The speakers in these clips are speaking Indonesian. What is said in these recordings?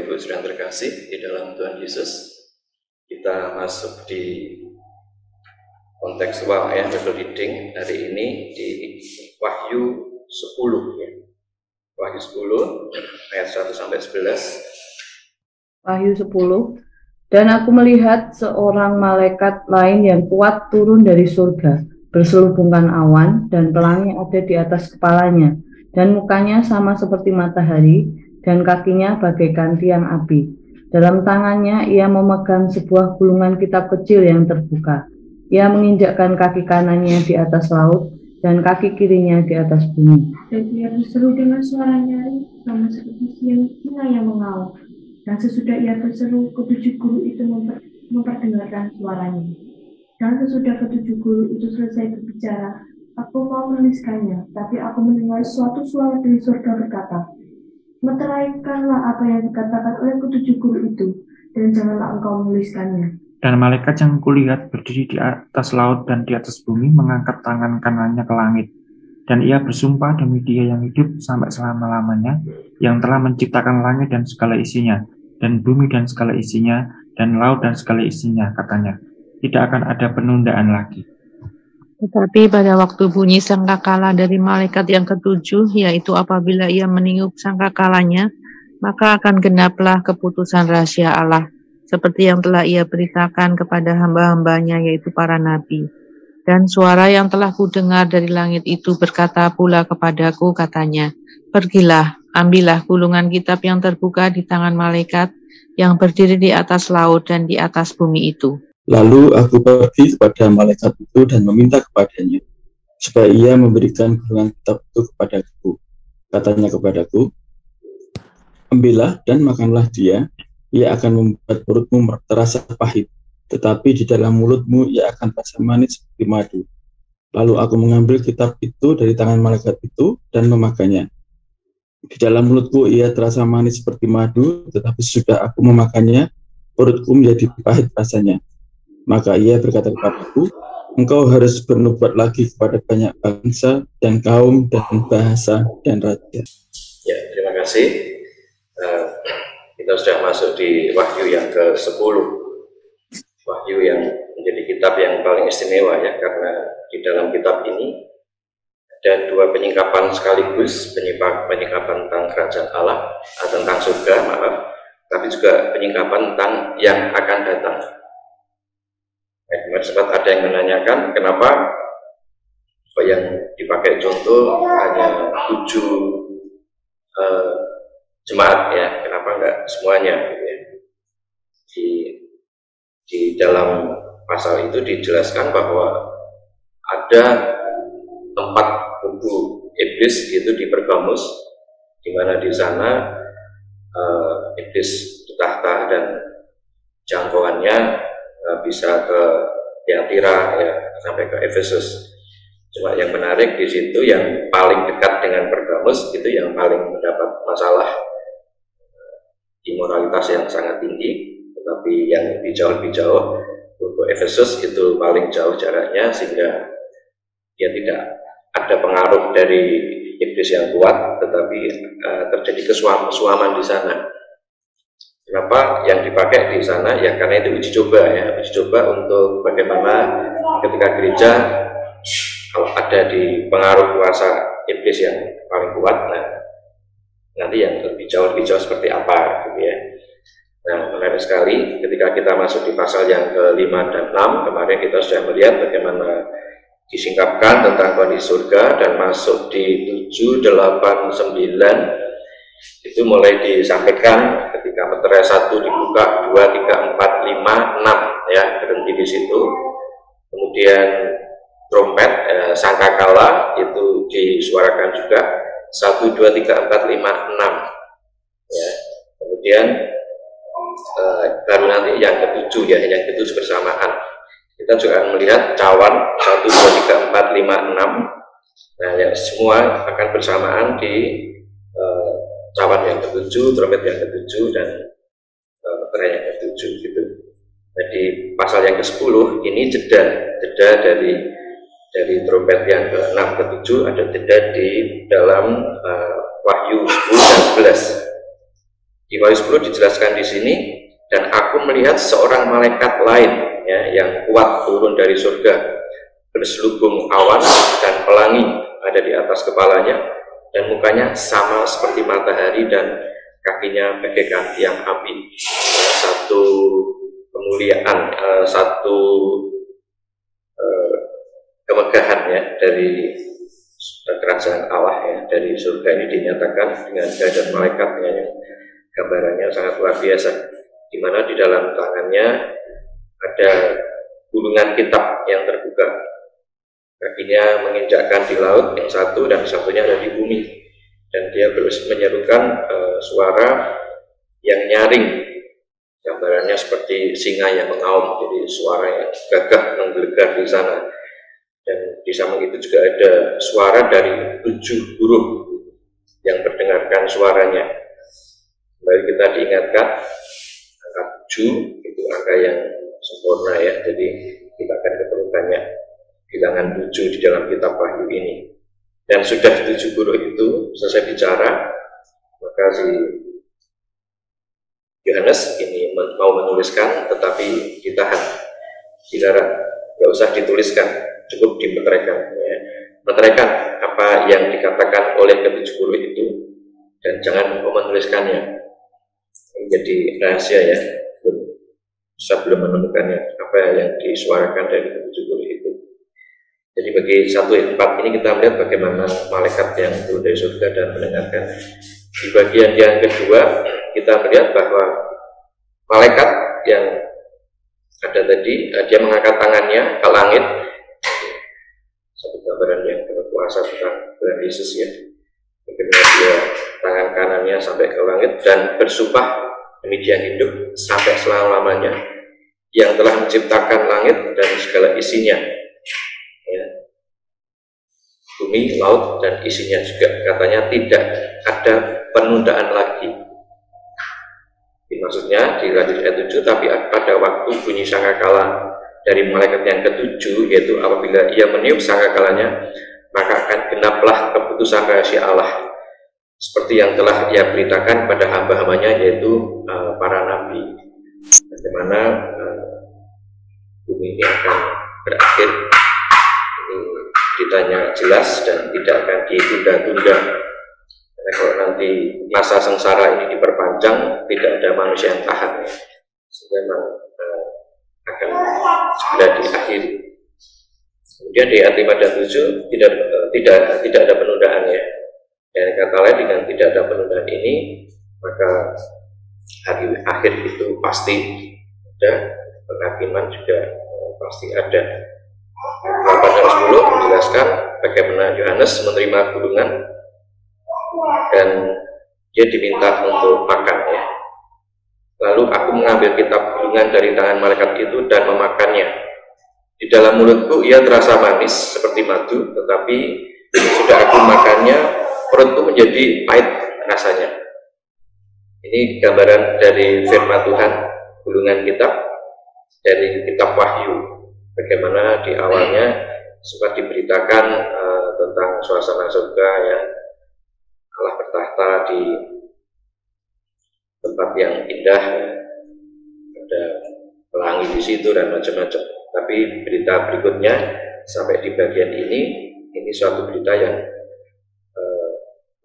Bapak Ibu sedang terkasih di dalam Tuhan Yesus, kita masuk di kontekstual ya, Bible reading hari ini di Wahyu 10 ya. Wahyu 10 ayat 1 sampai 11. Wahyu 10. Dan aku melihat seorang malaikat lain yang kuat turun dari surga, berselubungkan awan, dan pelangi ada di atas kepalanya, dan mukanya sama seperti matahari, dan kakinya bagaikan tiang api. Dalam tangannya ia memegang sebuah gulungan kitab kecil yang terbuka. Ia menginjakkan kaki kanannya di atas laut, dan kaki kirinya di atas bumi. Dan ia berseru dengan suara nyaring, sama seperti singa yang mengaum. Dan sesudah ia berseru, ketujuh guru itu memperdengarkan suaranya. Dan sesudah ketujuh guru itu selesai berbicara, aku mau menuliskannya, tapi aku mendengar suatu suara dari surga berkata, meteraikanlah apa yang dikatakan oleh ketujuh guru itu, dan janganlah engkau menuliskannya. Dan malaikat yang kulihat berdiri di atas laut dan di atas bumi mengangkat tangan kanannya ke langit. Dan ia bersumpah demi Dia yang hidup sampai selama-lamanya, yang telah menciptakan langit dan segala isinya, dan bumi dan segala isinya, dan laut dan segala isinya, katanya, tidak akan ada penundaan lagi. Tetapi pada waktu bunyi sangkakala dari malaikat yang ketujuh, yaitu apabila ia meniup sangkakalanya, maka akan genaplah keputusan rahasia Allah, seperti yang telah ia beritakan kepada hamba-hambanya, yaitu para nabi. Dan suara yang telah kudengar dari langit itu berkata pula kepadaku, katanya, pergilah, ambillah gulungan kitab yang terbuka di tangan malaikat yang berdiri di atas laut dan di atas bumi itu. Lalu aku pergi kepada malaikat itu dan meminta kepadanya, supaya ia memberikan gulungan kitab itu kepadaku. Katanya kepadaku, ambillah dan makanlah dia, ia akan membuat perutmu terasa pahit, tetapi di dalam mulutmu ia akan terasa manis seperti madu. Lalu aku mengambil kitab itu dari tangan malaikat itu dan memakannya. Di dalam mulutku ia terasa manis seperti madu, tetapi sudah aku memakannya, perutku menjadi pahit rasanya. Maka ia berkata kepadaku, engkau harus bernubuat lagi kepada banyak bangsa dan kaum dan bahasa dan raja. Ya, terima kasih. Kita sudah masuk di Wahyu yang ke-10. Wahyu yang menjadi kitab yang paling istimewa ya, karena di dalam kitab ini ada dua penyingkapan sekaligus, penyingkapan tentang kerajaan Allah, tentang surga, tapi juga penyingkapan tentang yang akan datang. Kemarin sempat ada yang menanyakan kenapa yang dipakai contoh hanya 7 jemaat ya, kenapa enggak semuanya gitu ya. Di dalam pasal itu dijelaskan bahwa ada tempat kubu iblis gitu di Pergamus, di mana di sana iblis bertahta dan jangkauannya bisa ke Tiatira ya, sampai ke Efesus. Cuma yang menarik di situ yang paling dekat dengan Pergamus itu yang paling mendapat masalah imoralitas yang sangat tinggi, tetapi yang lebih jauh untuk Efesus itu paling jauh jaraknya, sehingga dia tidak ada pengaruh dari iblis yang kuat, tetapi terjadi kesuaman di sana. Kenapa yang dipakai di sana? Ya karena itu uji coba ya, uji coba untuk bagaimana ketika gereja kalau ada di pengaruh kuasa iblis yang paling kuat, nah nanti yang lebih jauh seperti apa gitu ya. Nah, menarik sekali ketika kita masuk di pasal yang ke-5 dan 6, kemarin kita sudah melihat bagaimana disingkapkan tentang kondisi surga, dan masuk di 7, 8, 9 itu mulai disampaikan ketika meterai 1 dibuka, 2, 3, 4, 5, 6 ya, berhenti di situ. Kemudian trompet sangkakala itu disuarakan juga 1, 2, 3, 4, 5, 6 ya. Kemudian baru nanti yang ke-7 ya, yang ke-7 bersamaan. Kita juga melihat cawan 1, 2, 3, 4, 5, 6. Nah, yang semua akan bersamaan di cawan yang ke-7, trompet yang ke-7, dan meterai yang ke-7 gitu. Nah, di pasal yang ke-10 ini jeda dari trompet yang ke-6 ke-7 ada jeda di dalam Wahyu 10 dan 11. Di Di Wahyu 10 dijelaskan di sini, dan aku melihat seorang malaikat lain ya, yang kuat turun dari surga, berselubung awan dan pelangi ada di atas kepalanya, dan mukanya sama seperti matahari dan kakinya bagaikan tiang api. Satu kemuliaan, satu kemegahan ya dari kerajaan Allah ya, dari surga ini dinyatakan dengan kehadiran malaikatnya yang gambarannya sangat luar biasa, di mana di dalam tangannya ada gulungan kitab yang terbuka, kakinya menginjakkan di laut yang satu dan satunya ada di bumi, dan dia terus menyerukan suara yang nyaring, gambarannya seperti singa yang mengaum, jadi suara yang gagah menggelegar di sana. Dan di samping itu juga ada suara dari 7 huruf yang mendengarkan suaranya. Kembali kita diingatkan, angka 7 itu angka yang sempurna ya, jadi kita akan ketemu banyak bilangan 7 di dalam kitab Wahyu ini. Dan sudah 7 huruf itu selesai bicara, maka si Yohanes ini mau menuliskan, tetapi ditahan, dilarang, nggak usah dituliskan, cukup dimeteraikan ya. Meteraikan apa yang dikatakan oleh ke-7 huruf itu, dan jangan menuliskannya. Jadi rahasia ya, saya belum menemukannya apa yang disuarakan dari ke-7 huruf itu. Jadi bagi 1:4 ini kita melihat bagaimana malaikat yang turun dari surga dan mendengarkan. Di bagian yang kedua kita melihat bahwa malaikat yang ada tadi, dia mengangkat tangannya ke langit, satu gambaran yang berkuasa tentang Tuhan Yesus ya, bagaimana dia tangan kanannya sampai ke langit dan bersumpah demi dia hidup sampai selama-lamanya, yang telah menciptakan langit dan segala isinya ya, bumi, laut dan isinya juga, katanya tidak ada penundaan lagi. Maksudnya di lanjut ayat 7, tapi pada waktu bunyi sangkakala dari malaikat yang ke-7, yaitu apabila ia meniup sangkakalanya, maka akan genaplah keputusan rahasia Allah, seperti yang telah ia beritakan pada hamba-hambanya, yaitu para nabi, bagaimana bumi ini akan berakhir. Ini beritanya jelas dan tidak akan ditunda-tunda. Karena kalau nanti masa sengsara ini diperpanjang, tidak ada manusia yang tahan, memang akan segera diakhiri. Kemudian di ayat 5 dan 7 tidak ada penundaan ya. Dan kata lain, dengan tidak ada penundaan ini, maka hari akhir itu pasti ada, penghakiman juga pasti ada. 8 dan 10 menjelaskan bagaimana Yohanes menerima gulungan dan dia diminta untuk makan ya. Lalu aku mengambil kitab gulungan dari tangan malaikat itu dan memakannya. Di dalam mulutku ia terasa manis seperti madu, tetapi sudah aku makannya, perutku menjadi pahit rasanya. Ini gambaran dari firman Tuhan, gulungan kitab dari kitab Wahyu. Bagaimana di awalnya sempat diberitakan tentang suasana surga yang Allah bertahta di tempat yang indah, ada pelangi di situ dan macam-macam. Tapi berita berikutnya sampai di bagian ini suatu berita yang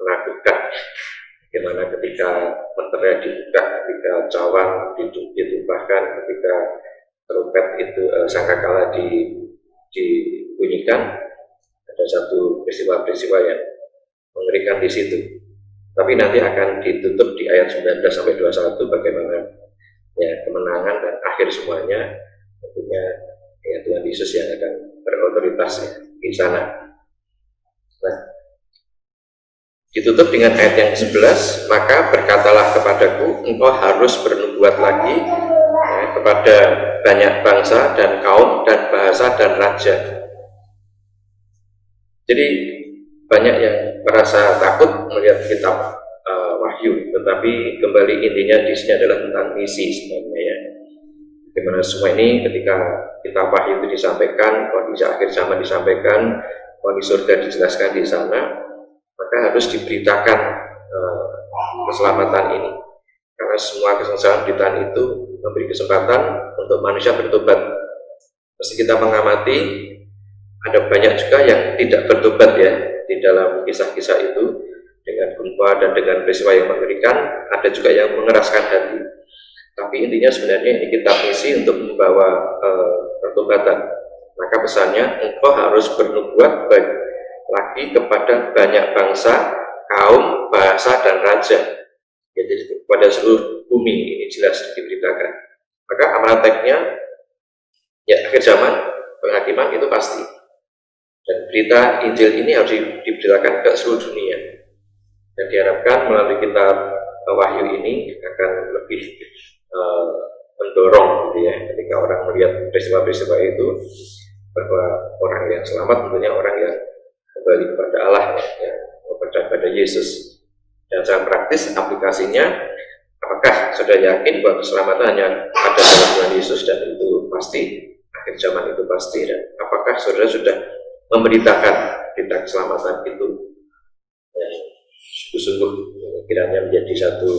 menakutkan. Bagaimana ketika mentera dibuka, ketika cawan ditumpahkan, ketika trompet itu sangkakala dibunyikan, ada satu peristiwa-peristiwa yang mengerikan di situ. Tapi nanti akan ditutup di ayat 19 sampai 21 bagaimana ya kemenangan dan akhir semuanya, tentunya ya Tuhan Yesus yang akan berotoritas ya, di sana. Nah, ditutup dengan ayat yang 11, maka berkatalah kepadaku, engkau harus bernubuat lagi ya, kepada banyak bangsa dan kaum dan bahasa dan raja. Jadi banyak yang merasa takut melihat kitab Wahyu, tetapi kembali intinya di sini adalah tentang misi sebenarnya ya. Bagaimana semua ini ketika kitab Wahyu itu disampaikan, kondisi akhir zaman disampaikan, kondisi surga dijelaskan di sana, maka harus diberitakan keselamatan ini. Karena semua kesengsaraan penderitaan itu memberi kesempatan untuk manusia bertobat. Mesti kita mengamati, ada banyak juga yang tidak bertobat ya di dalam kisah-kisah itu, dengan gempa dan dengan peristiwa yang mengerikan. Ada juga yang mengeraskan hati. Tapi intinya sebenarnya ini kitab misi untuk membawa pertobatan. Maka pesannya, engkau harus bernubuat lagi kepada banyak bangsa, kaum, bahasa, dan raja. Jadi kepada seluruh bumi ini jelas diberitakan. Maka amanat teksnya ya akhir zaman, penghakiman itu pasti. Dan berita Injil ini harus diberitakan ke seluruh dunia. Dan diharapkan melalui kitab Wahyu ini akan lebih mendorong gitu ya, ketika orang melihat peristiwa-peristiwa itu, bahwa orang yang selamat tentunya orang yang kembali kepada Allah, yang percaya pada Yesus. Dan secara praktis aplikasinya, apakah sudah yakin bahwa keselamatan hanya ada dalam Tuhan Yesus dan itu pasti, akhir zaman itu pasti, dan apakah saudara sudah memberitakan berita keselamatan itu sungguh-sungguh kiranya menjadi satu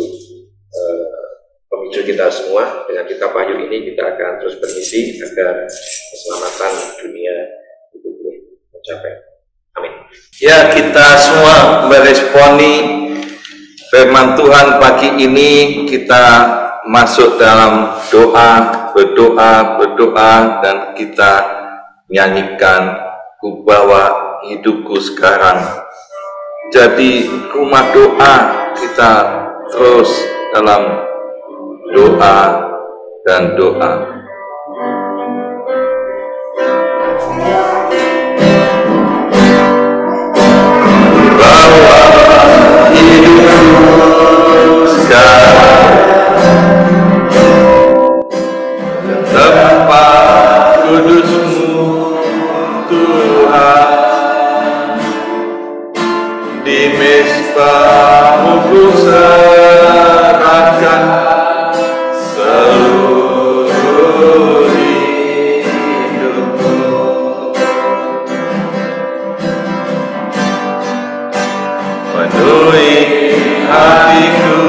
pemicu kita semua. Dengan kitab Wahyu ini kita akan terus bermisi agar keselamatan dunia itu mencapai. Amin. Ya, kita semua meresponi firman Tuhan pagi ini. Kita masuk dalam berdoa dan kita nyanyikan ku bawa hidupku sekarang. Jadi rumah doa, kita terus dalam doa dan doa. Bawa hidupku sekarang, tempat kudus-Mu Tuhan, di mezbah-Mu ku serahkan seluruh hidupku. Penuhi hatiku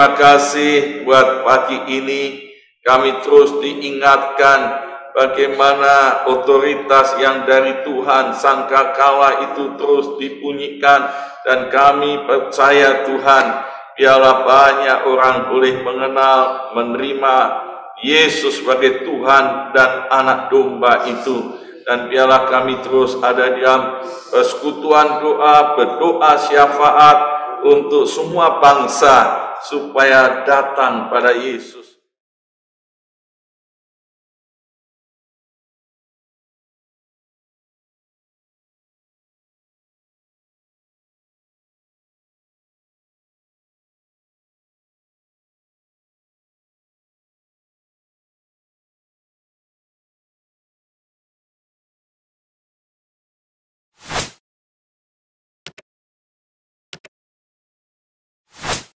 terima kasih buat pagi ini. Kami terus diingatkan bagaimana otoritas yang dari Tuhan sangkakala itu terus dibunyikan, dan kami percaya Tuhan, biarlah banyak orang boleh mengenal, menerima Yesus sebagai Tuhan dan anak domba itu. Dan biarlah kami terus ada dalam persekutuan doa, berdoa syafaat untuk semua bangsa supaya datang pada Yesus.